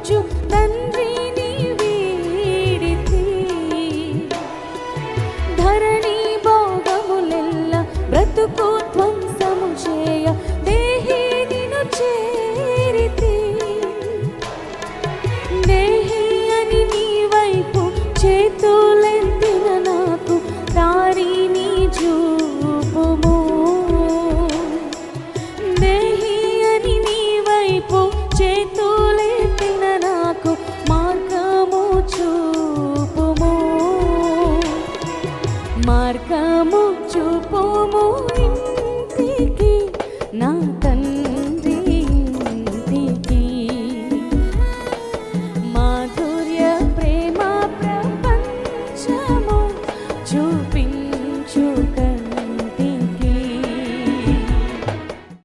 కరుణించు తండ్రిని వీడితి. ధరణి భోగములెల్ల బ్రతుకు ధ్వంసము చేయ దేహి నిను చేరితి. దేహి అని నీ వైపు చేతులెత్తిన నాకు దారిని చూపుము. దేహి అని నీ వైపు చేతులెత్తిన నాకు మార్గము చూపుము. మార్గము చూపుము ఇంటికి నా